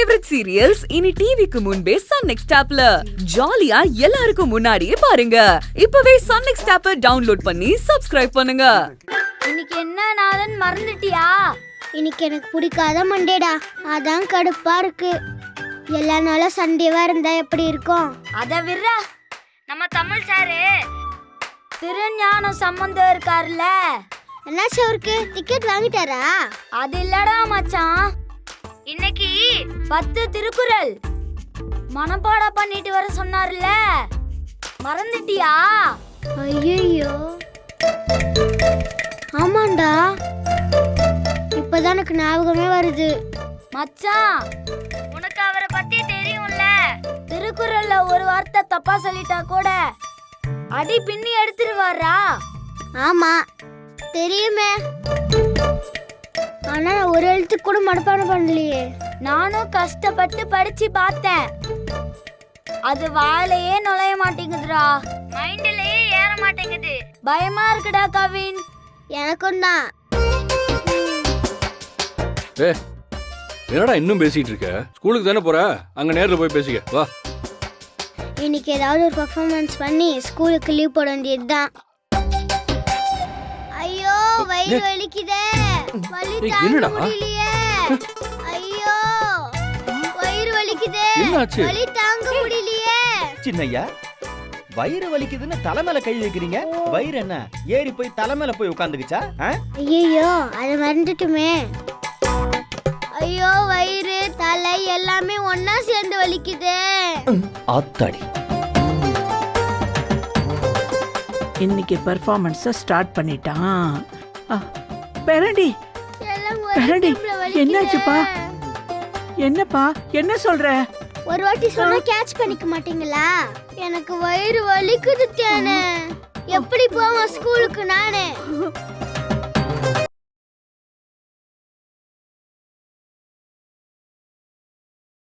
Favourite serials இனி டிவிக்கு முன்பே சன் நெக்ஸ்ட் ஆப்ல ஜாலியா எல்லாருக்கும் முன்னாடியே பாருங்க. இப்பவே சன் நெக்ஸ்ட் ஆப்பை டவுன்லோட் பண்ணி சப்ஸ்கிரைப் பண்ணுங்க. இன்னைக்கு என்ன நாளுன்னு மறந்துட்டியா? இன்னைக்கு எனக்கு பிடிக்காத மண்டேடா, அதான் கடுப்பா இருக்கு. எல்லா நாளும் சண்டேவா இருந்தா எப்படி இருக்கும்? அத விடுற, நம்ம தமிழ் சாரு திருஞான சம்பந்தம் இருக்காருல்ல, என்னாச்சு அவருக்கு? டிக்கெட் வாங்கிட்டாரா? அது இல்லடா மச்சான், இன்னைக்கு 10 திருக்குறள் மனப்பாடம் பண்ணிட்டு வர சொன்னார்ல, மறந்துட்டியா? ஐயோ ஆமாண்டா, இப்பதான் எனக்கு ஞாபகமே வருது. மச்சான், உனக்கு அவரை பத்தி தெரியும்ல, திருக்குறள்ல ஒரு வார்த்தை தப்பா சொல்லிட்டா கூட அடி பின்னி எடுத்துருவாரா? ஆமா தெரியுமே, ஆனா நான் ஒரு எழுத்து கூட மனப்பாடம் பண்ணலையே. நானும் கஷ்டப்பட்டு படிச்சு பார்த்தேன், அது வாயிலேயே நுழைய மாட்டேங்குதுடா, மைண்ட்லயே ஏற மாட்டேங்குது. பயமா இருக்குடா கவின். எனக்கும் தான். என்னடா இன்னும் பேசிட்டு இருக்க? ஸ்கூலுக்கு தானே போற, அங்க நேர்ல போய் பேசிக்க வா. இன்னைக்கு ஏதாவது ஒரு பெர்ஃபார்மன்ஸ் பண்ணி ஸ்கூலுக்கு லீவ் போட வேண்டியதுதான். ஐயோ வயிறு வலிக்குதே, வலி தாங்க முடியலையே. ஐயோ வயிறு வலிக்குதே, வலி தாங்க முடியலையே. சின்னையா, வயிறு வலிக்குதுன்னு தலை மேல கை வைக்கிறீங்க. வயிறு என்ன ஏறி போய் தலை மேல போய் உட்காந்துக்குச்சா? ஐயோ அதை மறந்துட்டுமே. ஐயோ வயிறு தலை எல்லாமே ஒன்னா சேர்ந்து வலிக்குதே. ஆத்தாடி, இன்னைக்கு பெர்ஃபார்மன்ஸ ஸ்டார்ட் பண்ணிட்டான். பேரண்டி, பேரண்டி, என்னாச்சுப்பா? என்னப்பா, என்ன சொல்ற? ஒரு வாட்டி சொன்னா கேட்ச் பண்ணிக்க மாட்டீங்களா? எனக்கு வயிறு வலிக்குது தேனே, எப்படி போவேன் ஸ்கூலுக்கு நானே?